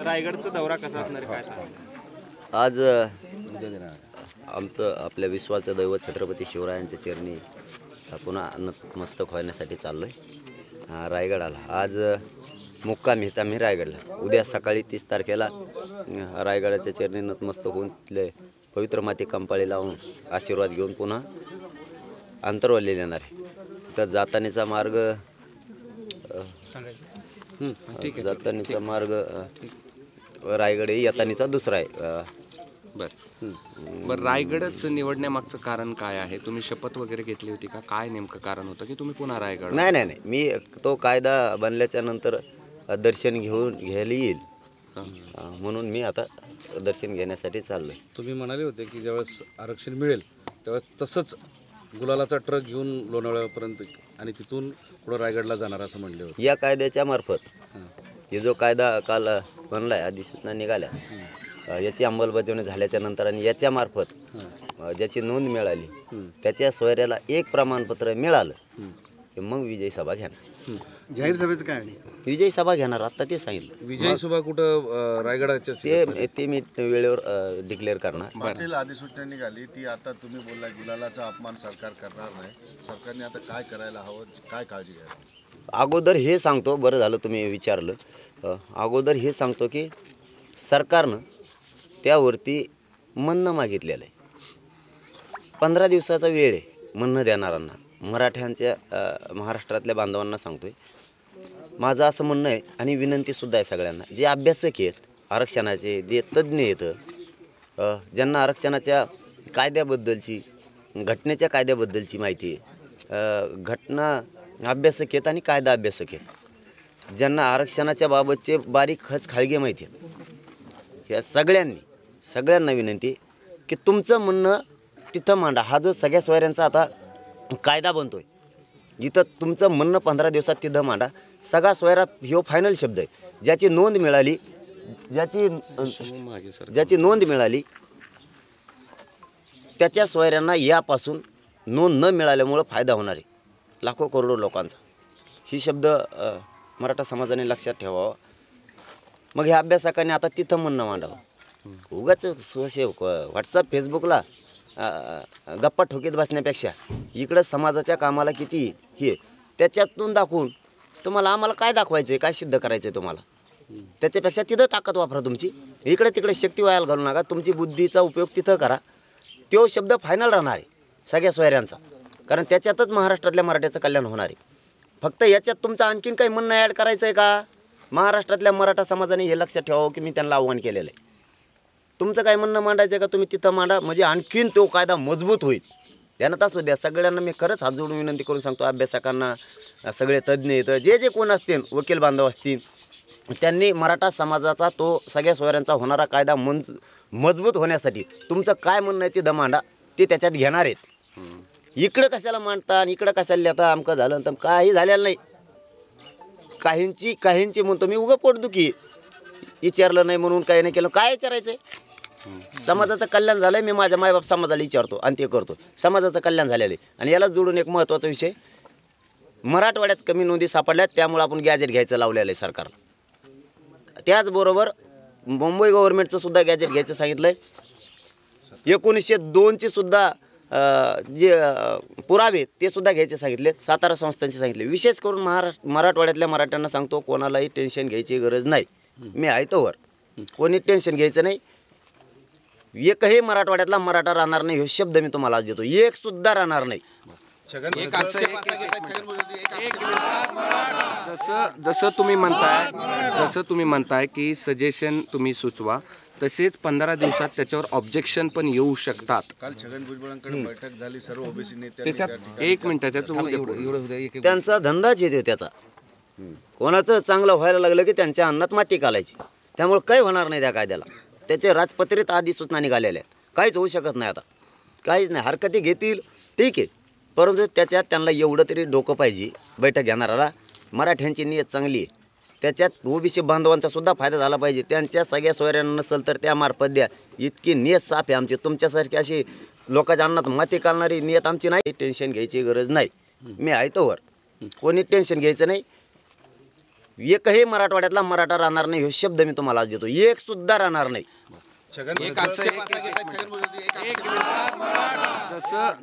रायगडचा दौरा कसा असणार आहे, काय सांगा? आज आमचं आपल्या विश्वाचं दैवत छत्रपती शिवरायांच्या चरणी पुन्हा नतमस्तक होण्यासाठी चाललो आहे रायगडाला. आज मुक्काम येत आम्ही रायगडला. उद्या सकाळी 30 तारखेला रायगडाच्या चरणी नतमस्तक होऊन तिथले पवित्र माती कंपाळी लावून आशीर्वाद घेऊन पुन्हा अंतरवल्ली येणार आहे. तर जातानीचा मार्ग जातानीचा मार्ग रायगड येतानीचा दुसरा आहे. बरं, रायगडच निवडण्यामागचं कारण काय आहे? तुम्ही शपथ वगैरे घेतली होती का? काय नेमकं कारण होतं की तुम्ही पुन्हा रायगड? नाही, मी तो कायदा बनल्याच्या नंतर दर्शन घ्यायला येईल म्हणून मी आता दर्शन घेण्यासाठी चाललो आहे. तुम्ही म्हणाले होते की ज्यावेळेस आरक्षण मिळेल त्यावेळेस तसंच गुलालाचा ट्रक घेऊन लोणावळ्यापर्यंत आणि तिथून पुढं रायगडला जाणार असं म्हणले होते. या कायद्याच्या मार्फत हे जो कायदा काल बनलाय अधिसूचना निघाल्या याची अंमलबजावणी झाल्याच्या नंतर आणि याच्या मार्फत ज्याची नोंद मिळाली त्याच्या सोयऱ्याला एक प्रमाणपत्र मिळालं मग विजयी सभा घेणार. जाहीर सभेचं काय? विजयी सभा घेणार आता ते सांगितलं. विजयी सभा कुठं रायगडाच्या ते मी वेळेवर डिक्लेअर करणार. पाटील अधिसूचना निघाली ती आता तुम्ही बोलला गुलालाचा अपमान सरकार करणार नाही. सरकारने आता काय करायला हवं, काय काळजी घ्यावी? अगोदर हे सांगतो, बरं झालं तुम्ही विचारलं. अगोदर हे सांगतो की सरकारनं त्यावरती म्हणणं मागितलेलं आहे. 15 दिवसाचा वेळ आहे म्हणणं देणाऱ्यांना. मराठ्यांच्या महाराष्ट्रातल्या बांधवांना सांगतोय माझं असं म्हणणं आहे आणि विनंतीसुद्धा आहे सगळ्यांना जे अभ्यासक आहेत आरक्षणाचे, जे तज्ज्ञ आहेत, ज्यांना आरक्षणाच्या कायद्याबद्दलची घटनेच्या कायद्याबद्दलची माहिती आहे, घटना अभ्यासक आहेत आणि कायदा अभ्यासक आहेत, ज्यांना आरक्षणाच्या बाबतचे बारीक खचखाळगे माहिती आहेत, या सगळ्यांना विनंती की तुमचं म्हणणं तिथं मांडा. हा जो सगळ्या सोयऱ्यांचा आता कायदा बनतोय इथं तुमचं म्हणणं 15 दिवसात तिथं मांडा. सगळा सोयरा ह्यो फायनल शब्द आहे. ज्याची नोंद मिळाली त्याच्या सोयऱ्यांना यापासून नोंद न मिळाल्यामुळं फायदा होणार आहे लाखो करोडो लोकांचा. ही शब्द मराठा समाजाने लक्षात ठेवावा. मग ह्या अभ्यासकांनी आता तिथं म्हणणं मांडावं. उगाच व्हॉट्सअप फेसबुकला गप्पा ठोकीत बसण्यापेक्षा इकडं समाजाच्या कामाला किती हे त्याच्यातून दाखवून तुम्हाला आम्हाला काय दाखवायचं आहे, काय सिद्ध करायचं आहे तुम्हाला, त्याच्यापेक्षा तिथं ताकद वापरा तुमची. इकडे तिकडे शक्ती वायाला घालू नका. तुमची बुद्धीचा उपयोग तिथं करा. तो शब्द फायनल राहणार आहे सगळ्या सोयऱ्यांचा, कारण त्याच्यातच महाराष्ट्रातल्या मराठ्याचं कल्याण होणार आहे. फक्त याच्यात तुमचं आणखीन काही म्हणणं ॲड करायचं आहे का? महाराष्ट्रातल्या मराठा समाजाने हे लक्षात ठेवावं की मी त्यांना आव्हान केलेलं आहे. तुमचं काय म्हणणं मांडायचं आहे का तुम्ही तिथं मांडा, म्हणजे आणखीन तो कायदा मजबूत होईल. ध्यानात असू द्या. सगळ्यांना मी खरंच हात जोडून विनंती करून सांगतो, अभ्यासकांना, सगळे तज्ज्ञ आहेत, जे कोण असतील, वकील बांधव असतील, त्यांनी मराठा समाजाचा तो सगळ्या सोयऱ्यांचा होणारा कायदा मजबूत होण्यासाठी तुमचं काय म्हणणं आहे ते मांडा. ते त्याच्यात घेणार आहेत. इकडं कशाला मांडता आणि इकडं कशाला लिहिता, आमकं झालं तर काही झालेलं नाही. काहींची म्हणतो मी उगं पोटदुखी विचारलं नाही म्हणून काही नाही केलं. काय विचारायचं आहे? समाजाचं कल्याण झालं आहे. मी माझ्या मायबाप समाजाला विचारतो आणि ते करतो. समाजाचं कल्याण झालेलं आहे. आणि यालाच जोडून एक महत्त्वाचा विषय, मराठवाड्यात कमी नोंदी सापडल्यात त्यामुळे आपण गॅजेट घ्यायचं लावलेलं आहे सरकारला. त्याचबरोबर मुंबई गव्हर्नमेंटचं सुद्धा गॅजेट घ्यायचं सांगितलं आहे. 1902ची सुद्धा जे पुरावे ते सुद्धा घ्यायचे सांगितले. सातारा संस्थांचे सांगितले. विशेष करून मराठवाड्यातल्या मराठ्यांना सांगतो, कोणालाही टेन्शन घ्यायची गरज नाही. मी आहे तोवर कोणी टेन्शन घ्यायचं नाही. एकही मराठवाड्यातला मराठा राहणार नाही, हे शब्द मी तुम्हाला आज देतो. एक सुद्धा राहणार नाही. जसं तुम्ही म्हणताय की सजेशन तुम्ही सुचवा, तसेच 15 दिवसात त्याच्यावर ऑब्जेक्शन पण येऊ शकतात. काल छगन भुजबळांकडे बैठक झाली सर्व ओबीसी नेत्यांनी. एक मिनिट, त्यांचा धंदाच येतो त्याचा. कोणाचं चांगलं व्हायला लागलं की त्यांच्या अन्नात माती घालायची. त्यामुळे काही होणार नाही त्या कायद्याला. त्याचे राजपत्रित अधिसूचना निघालेल्या आहेत. काहीच होऊ शकत नाही आता. काहीच नाही. हरकती घेतील ठीक आहे, परंतु त्याच्यात त्यांना एवढं तरी डोकं पाहिजे बैठक घेणाराला. मराठ्यांची नियत चांगली आहे. त्याच्यात ओबीसी बांधवांचा सुद्धा फायदा झाला पाहिजे. त्यांच्या सगळ्या सोयऱ्यांना नसेल तर त्यामार्फत द्या. इतकी नियत साफ आहे आमची. तुमच्यासारखी अशी लोकांच्या अन्नात माती घालणारी नियत आमची नाही. टेन्शन घ्यायची गरज नाही. मी आहे तोवर कोणी टेन्शन घ्यायचं नाही. एकही मराठवाड्यातला मराठा राहणार नाही, हे शब्द मी तुम्हाला आज देतो. एक सुद्धा राहणार नाही. छगन एक असं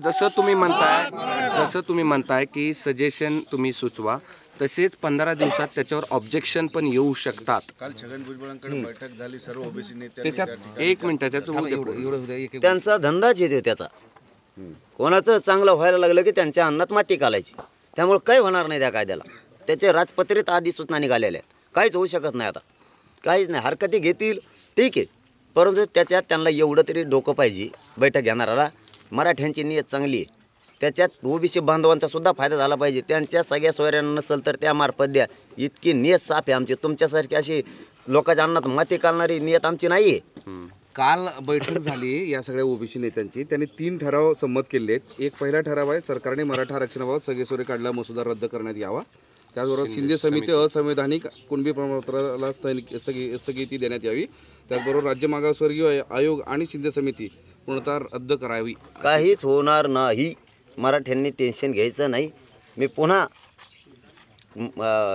जसं तुम्ही म्हणताय की सजेशन तुम्ही सुचवा, तसेच 15 दिवसात त्याच्यावर ऑब्जेक्शन पण येऊ शकतात. काल छगन भुजबळांकडे बैठक झाली, सर्व ओबीसी नेत्यांनी त्या ठिकाणी एक मिनिट त्याचं त्यांचा धंदाच येतो त्याचा. कोणाचं चांगलं व्हायला लागलं की त्यांच्या अन्नात माती घालायची. त्यामुळे काही होणार नाही त्या कायद्याला. त्याचे राजपत्रित आधी सूचना निघालेल्या आहेत. काहीच होऊ शकत नाही आता, काहीच नाही. हरकती घेतील ठीक आहे, परंतु त्याच्यात त्यांना एवढं तरी डोकं पाहिजे बैठक घेणाऱ्याला. मराठ्यांची नियत चांगली आहे, त्याच्यात ओबीसी बांधवांचा सुद्धा फायदा झाला पाहिजे. त्यांच्या सगळ्या सोयऱ्यांना नसेल तर त्यामार्फत द्या. इतकी नियत साफ आहे आमची. तुमच्यासारखी अशी लोकांच्या अन्नात माती घालणारी नियत आमची नाही आहे. काल बैठक झाली या सगळ्या ओबीसी नेत्यांची. त्यांनी 3 ठराव संमत केले आहेत. एक पहिला ठराव आहे, सरकारने मराठा आरक्षणाबाबत सगळेसोरे काढला मसुदा रद्द करण्यात यावा. त्याचबरोबर शिंदे समिती असंवैधानिक कुणबी प्रमाणपत्राला स्थगिती देण्यात यावी. त्याचबरोबर राज्य मागासवर्गीय आयोग आणि शिंदे समिती पूर्णतः रद्द करावी. काहीच होणार नाही. मराठ्यांनी टेन्शन घ्यायचं नाही. मी पुन्हा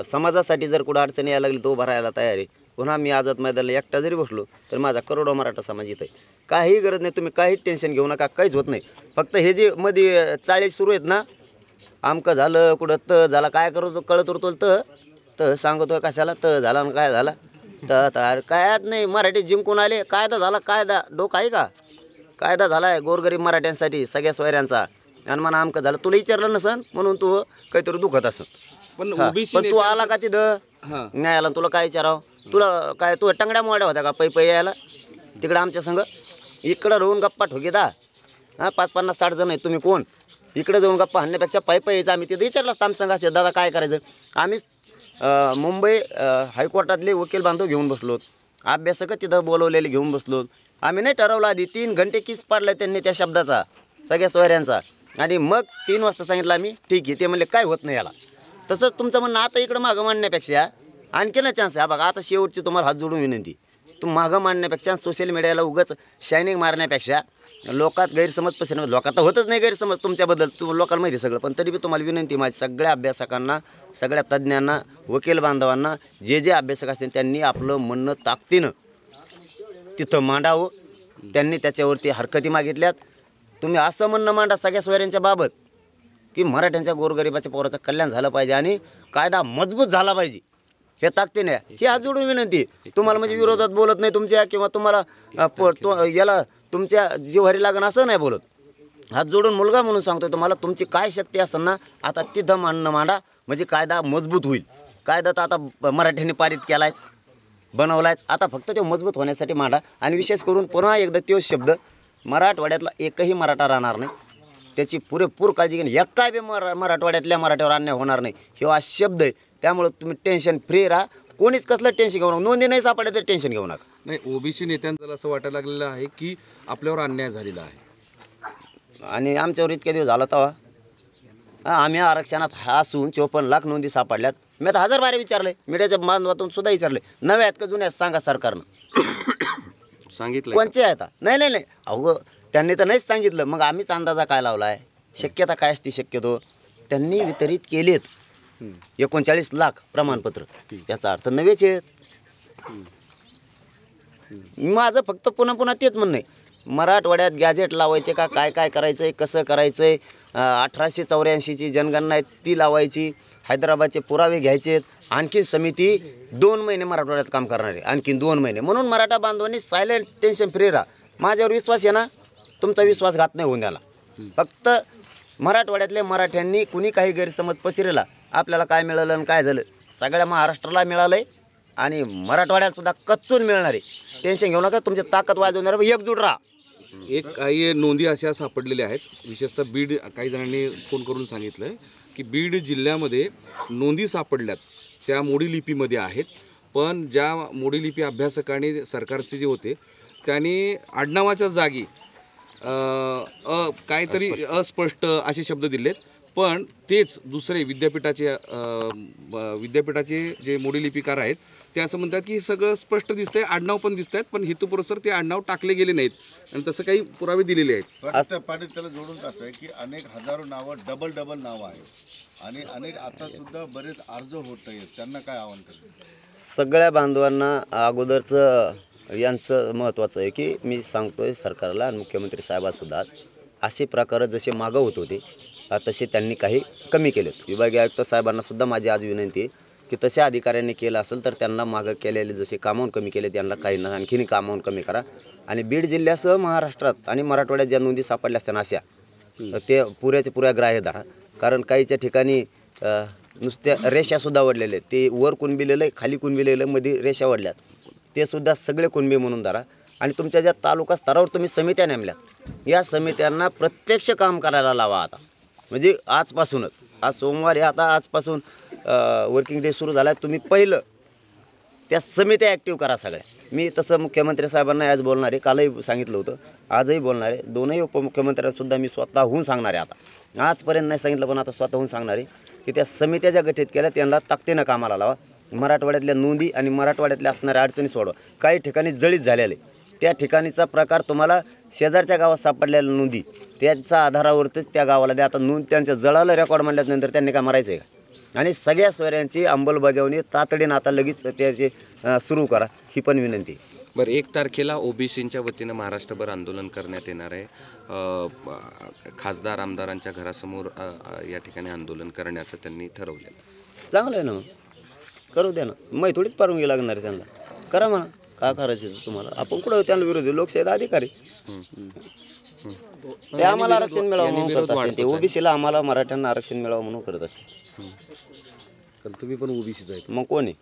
समाजासाठी जर कुठं अडचणी यायला लागली तो भरायला तयार आहे. पुन्हा मी आझाद मैदानाला एकटा जरी बसलो तर माझा करोडो मराठा समाज येत आहे. काही गरज नाही, तुम्ही काहीच टेन्शन घेऊ नका, काहीच होत नाही. फक्त हे जे मध्ये चाळी सुरू आहेत ना, आमकं झालं कुठं त झाला, काय करतो कळत उरतो त सांगतो कशाला त झाला आणि काय झाला तर कायच नाही. मराठी जिंकून आले, कायदा झाला. कायदा डोकं आहे का? कायदा झाला आहे गोरगरीब मराठ्यांसाठी सगळ्या सोयऱ्यांचा. आणि म्हणा आमकं झालं, तुला विचारलं नसन म्हणून तू काहीतरी दुखत असं. पण पण तू आला का तिथं न्यायाला, तुला काय विचारावं? तुला काय तू टंगड्या मोड्या होत्या का पै यायला तिकडं आमच्या संग? इकडं राहून गप्पा ठोकीदा. 50-60 जण आहेत, तुम्ही कोण? इकडे जाऊन गप्पा हाणण्यापेक्षा पायी यायचं. आम्ही तिथं विचारलं असतं आमच्या संघ असेल दादा काय करायचं. आम्ही मुंबई हायकोर्टातले वकील बांधव घेऊन बसलो, अभ्यासक तिथं बोलवलेले घेऊन बसलो. आम्ही नाही ठरवलं आधी. 3 घंटे किस पाडला त्यांनी त्या शब्दाचा सगळ्या सोयऱ्यांचा. आणि मग 3 वाजता सांगितलं आम्ही ठीक आहे. ते म्हणले काय होत नाही याला. तसंच तुमचं म्हणणं आता इकडं मागं मांडण्यापेक्षा आणखीन चान्स आहे. बघा आता शेवटची तुम्हाला हात जोडून विनंती, तू मागं मांडण्यापेक्षा सोशल मीडियाला उगाच शायनिंग मारण्यापेक्षा लोकात गैरसमज पसरवणं. लोकात तर होतच नाही गैरसमज तुमच्याबद्दल, लोकांना माहिती सगळं. पण तरी बी तुम्हाला विनंती माझी, सगळ्या अभ्यासकांना, सगळ्या तज्ज्ञांना, वकील बांधवांना, जे अभ्यासक असतील त्यांनी आपलं म्हणणं ताकदीनं तिथं मांडावं. त्यांनी त्याच्यावरती हरकती मागितल्यात. तुम्ही असं म्हणणं मांडा सगळ्या सोयऱ्यांच्या बाबत की मराठ्यांच्या गोरगरिबाच्या पोराचं कल्याण झालं पाहिजे आणि कायदा मजबूत झाला पाहिजे. हे ताकदीने ही हात जोडून विनंती. तुम्हाला म्हणजे विरोधात बोलत नाही तुमच्या, किंवा तुम्हाला याला तुमच्या जीवारी लागण असं नाही बोलत. हात जोडून मुलगा म्हणून सांगतो तुम्हाला, तुमची काय शक्ती असेल ना आता तिथं मांडणं मांडा, म्हणजे कायदा मजबूत होईल. कायदा तर आता मराठ्यांनी पारित केलायच, बनवलायच. आता फक्त तो मजबूत होण्यासाठी मांडा. आणि विशेष करून पुन्हा एकदा तोच शब्द, मराठवाड्यातला एकही मराठा राहणार नाही, त्याची पुरेपूर काळजी घेणे. एका बी मराठवाड्यातल्या मराठ्यावर अन्याय होणार नाही, हे हा शब्द आहे. त्यामुळे तुम्ही टेन्शन फ्री राहा. कोणीच कसलं टेन्शन घेऊ नका. नोंदी नाही सापडल्या तर टेन्शन घेऊ नका. नाही, ओबीसी नेत्यांना असं वाटायला लागलेलं आहे की आपल्यावर अन्याय झालेला आहे. आणि आमच्यावर इतके दिवस झाला तेव्हा आम्ही आरक्षणात असून 54 लाख नोंदी सापडल्यात. मी आता 1000 बारे विचारले, मीडियाच्या माध्यमातून सुद्धा विचारले, नव्या आहेत का जुन्या आहेत सांगा सरकारनं. सांगितलं कोणचे आहेत? नाही अहो त्यांनी तर नाहीच सांगितलं. मग आम्हीच अंदाजा काय लावला आहे, शक्यता काय असते. शक्यतो त्यांनी वितरित केलेत 39 लाख प्रमाणपत्र, याचा अर्थ नवेच आहेत. माझं फक्त पुन्हा तेच म्हणणं आहे, मराठवाड्यात गॅजेट लावायचे का, काय करायचं आहे, कसं करायचं आहे. 1884ची जनगणना आहे ती लावायची, हैदराबादचे पुरावे घ्यायचे. आणखी समिती 2 महिने मराठवाड्यात काम करणार आहे, आणखीन 2 महिने. म्हणून मराठा बांधवांनी सायलेंट टेन्शन फ्री राहा. माझ्यावर विश्वास आहे ना, तुमचा विश्वासघात नाही होऊन द्याला. फक्त मराठवाड्यातल्या मराठ्यांनी कुणी काही गैरसमज पसरला, आपल्याला काय मिळालं आणि काय झालं सगळ्या महाराष्ट्राला मिळालं आहे आणि मराठवाड्यात सुद्धा कच्चून मिळणार आहे. टेन्शन घेऊ नका. तुमची ताकद वाजवणार एकजूट राहा. एक काही नोंदी अशा सापडलेल्या आहेत, विशेषतः बीड, काही जणांनी फोन करून सांगितलं की बीड जिल्ह्यामध्ये नोंदी सापडल्यात त्या मोडी लिपीमध्ये आहेत. पण ज्या मोडी लिपी अभ्यासकांनी सरकारचे जे होते त्यांनी आडनावाच्या जागी काहीतरी अस्पष्ट असे शब्द दिलेत. पण तेच दुसरे विद्यापीठाचे जे मोडी लिपिकार आहेत ते असं म्हणतात की सगळं स्पष्ट दिसतंय, आडनाव पण दिसत आहेत, पण हेतुपुरस्सर ते आडनाव टाकले गेले नाहीत आणि तसं काही पुरावे दिलेले आहेत. पाटील त्याला जोडून कसं आहे की अनेक हजारो नावं डबल नावं आहेत आणि अनेक आता सुद्धा बरेच अर्ज होत आहेत, त्यांना काय आव्हान करते? सगळ्या बांधवांना अगोदरचं यांचं महत्त्वाचं आहे की मी सांगतोय सरकारला आणि मुख्यमंत्री साहेबांसुद्धा असे प्रकार जसे मागं होत होते तसे त्यांनी काही कमी केलेत. विभागीय आयुक्त साहेबांनासुद्धा माझी आज विनंती आहे की तशा अधिकाऱ्यांनी केलं असेल तर त्यांना मागं केलेले जसे कामावून कमी केले त्यांना काही ना आणखीन कामावून कमी करा. आणि बीड जिल्ह्यासह महाराष्ट्रात आणि मराठवाड्यात ज्या नोंदी सापडल्या असताना अशा ते पुऱ्या ग्राह्य धरा. कारण काहीच्या ठिकाणी नुसत्या रेषासुद्धा वडलेले, ते वर कुणबिलेलं आहे, खाली कुणबिलेलं, मध्ये रेषा वडल्यात, ते सुद्धा सगळे कुणबी म्हणून धरा. आणि तुमच्या ज्या तालुका स्तरावर तुम्ही समित्या नेमल्यात, या समित्यांना प्रत्यक्ष काम करायला लावा आता. म्हणजे आजपासूनच, आज सोमवार आहे, आता आजपासून वर्किंग डे सुरू झाला आहे, तुम्ही पहिलं त्या समित्या ॲक्टिव्ह करा सगळ्या. मी तसं मुख्यमंत्री साहेबांना आज बोलणार आहे, कालही सांगितलं होतं, आजही बोलणार आहे. दोनही उपमुख्यमंत्र्यांसुद्धा मी स्वतःहून सांगणार आहे. आता आजपर्यंत नाही सांगितलं पण आता स्वतःहून सांगणार आहे की त्या समित्या ज्या गठीत केल्या त्यांना ताकदीनं कामाला लावा. मराठवाड्यातल्या नोंदी आणि मराठवाड्यातल्या असणाऱ्या अडचणी सोडवा. काही ठिकाणी जळीत झालेले, त्या ठिकाणीचा प्रकार तुम्हाला शेजारच्या गावात सापडलेल्या नोंदी त्याच्या आधारावरतीच त्या गावाला द्या. आता नोंद त्यांच्या जळालं रेकॉर्ड म्हणल्यानंतर त्यांनी काय मारायचं आहे का? आणि सगळ्या सोयऱ्यांची अंमलबजावणी तातडीनं आता लगेच त्याचे सुरू करा, ही पण विनंती. बरं, 1 तारखेला ओबीसींच्या वतीनं महाराष्ट्रभर आंदोलन करण्यात येणार आहे. खासदार आमदारांच्या घरासमोर या ठिकाणी आंदोलन करण्याचं त्यांनी ठरवलेलं. चांगलं आहे ना, मग करू द्या ना. मै थोडीच परवानगी लागणार आहे त्यांना, करा म्हणा काय करायचं तुम्हाला. आपण कुठं त्यांना विरोधी, लोकशाहीचा अधिकारी ते आम्हाला आरक्षण मिळावं म्हणून करत असते, ते ओबीसीला आम्हाला मराठ्यांना आरक्षण मिळावं म्हणून करत असते. कारण तुम्ही पण ओबीसीच आहेत. मग कोण आहे?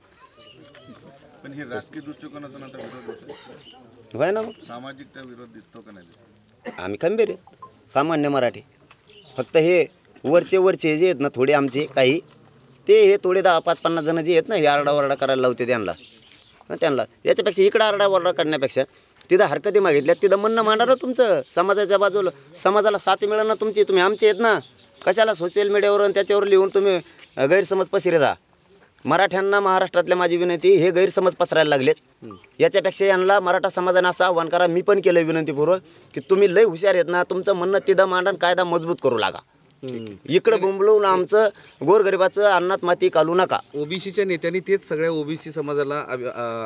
पण हे राजकीय दृष्टिकोनातून आता विरोध होतो, होय ना, मग सामाजिक त्या विरोध दिसतो का नाही दिसतो? आम्ही खंबीर आहे, सामान्य मराठी. फक्त हे वरचे जे आहेत ना थोडे आमचे काही, ते हे थोडे 10-5-50 जण जे आहेत ना, हे आरडाओरडा करायला लावते त्यांना. याच्यापेक्षा इकडं आरडाओरडा करण्यापेक्षा तिथं हरकती मागितल्या, तिथं म्हणणं मांडा तुमचं समाजाच्या बाजूला. समाजाला साथ मिळेल ना तुमची, तुम्ही आमचे आहेत ना. कशाला सोशल मीडियावर आणि त्याच्यावर लिहून तुम्ही गैरसमज पसरता? मराठ्यांना महाराष्ट्रातल्या माझी विनंती, हे गैरसमज पसरायला लागलेत. याच्यापेक्षा यांना मराठा समाजाने असं आव्हान करा, मी पण केलं विनंतीपूर्वक, की तुम्ही लय हुशार आहेत ना, तुमचं म्हणणं तिथं मांडा, कायदा मजबूत करू लागा. इकडं बोंबलून आमचं गोरगरिबाचं अन्नात माती घालू नका. ओबीसीच्या नेत्यांनी तेच सगळ्या ओबीसी समाजाला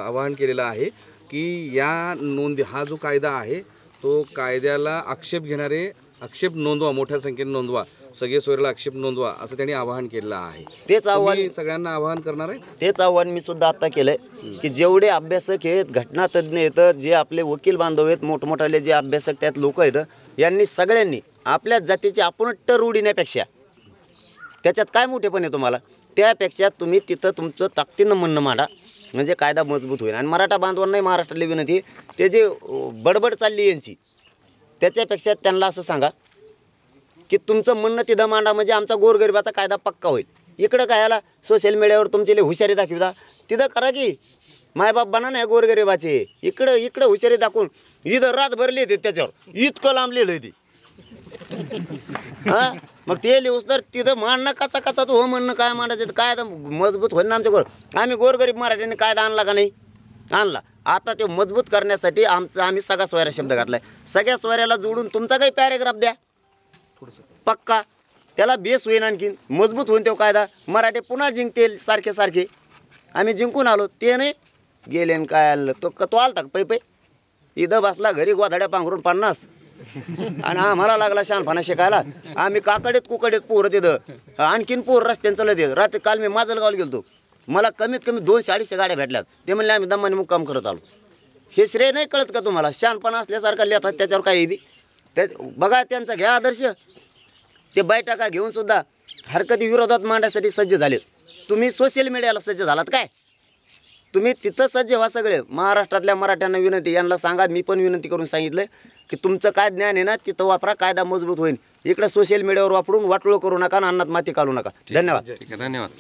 आवाहन केलेलं आहे की या नोंदी, हा जो कायदा आहे तो कायद्याला आक्षेप घेणारे आक्षेप नोंदवा, मोठ्या संख्येने नोंदवा, सगळे सोयऱ्याला आक्षेप नोंदवा, असं त्यांनी आवाहन केलं आहे. तेच आव्हान सगळ्यांना आवाहन करणार आहे. तेच आव्हान मी सुद्धा आता केलंय की जेवढे अभ्यासक आहेत, घटनातज्ञ आहेत, जे आपले वकील बांधव आहेत, मोठमोठाले जे अभ्यासक त्यात लोक आहेत, यांनी सगळ्यांनी आपल्या जातीची आपण टर उडण्यापेक्षा, त्याच्यात काय मोठेपण आहे तुम्हाला, त्यापेक्षा तुम्ही तिथं तुमचं ताकदीनं म्हणणं मांडा, म्हणजे कायदा मजबूत होईल. आणि मराठा बांधवांनाही महाराष्ट्रातली विनंती, ते जे बडबड चालली यांची, त्याच्यापेक्षा त्यांना असं सांगा की तुमचं म्हणणं तिथं मांडा, म्हणजे आमचा गोरगरिबाचा कायदा पक्का होईल. इकडं काय याला सोशल मीडियावर तुमची लई हुशारी दाखविता, तिथं करा की मायबाप बना नाही गोरगरिबाचे. इकडं हुशारी दाखवून इथं रात भरली येते, त्याच्यावर इतकं लांब लिहिलं आहे ती. हां, मग ते लिहूस तर तिथं मांडणं कसा तो हो म्हणणं काय मांडायचं, कायदा मजबूत होईल ना आमच्या गोर. आम्ही गोरगरीब मराठ्यांनी कायदा आणला का नाही? आणला. आता ते मजबूत करण्यासाठी आम्ही सगळा सोयरा शब्द घातलाय. सगळ्या सोयऱ्याला जोडून तुमचा काही पॅरेग्राफ द्या पक्का, त्याला बेस होईन, आणखीन मजबूत होईन तो कायदा. मराठी पुन्हा जिंकतील सारखे. आम्ही जिंकून आलो, ते नाही गेले आणि काय आणलं. तो आलता का पै इथं बसला घरी गोधाड्या पांघरून 50 आणि आम्हाला लागला शहाणपणा शिकायला. आम्ही कुकडीत पोरं तिथं, आणखीन पोर रस्त्यानं चालत येत. रात्री काल मी माजलगावला गेलो, मला कमीत कमी 200-250 गाड्या भेटल्यात. ते म्हणले आम्ही दमाने मुक्काम करत आलो. हे श्रेय नाही कळत का तुम्हाला? शहाणपणा असल्यासारखा लिहितात त्याच्यावर काही बी. बघा त्यांचा घ्या आदर्श. ते बैठका घेऊन सुद्धा हरकती विरोधात मांडण्यासाठी सज्ज झालेत. तुम्ही सोशल मीडियाला सज्ज झालात काय? तुम्ही तिथं सज्ज व्हा सगळे. महाराष्ट्रातल्या मराठ्यांना विनंती, यांना सांगा, मी पण विनंती करून सांगितलं की तुमचं काय ज्ञान आहे ना तिथं वापरा, कायदा मजबूत होईल. इकडे सोशल मीडियावर वापरून वाटोळं करू नका, अन्नात माती घालू नका. धन्यवाद. ठीक आहे, धन्यवाद.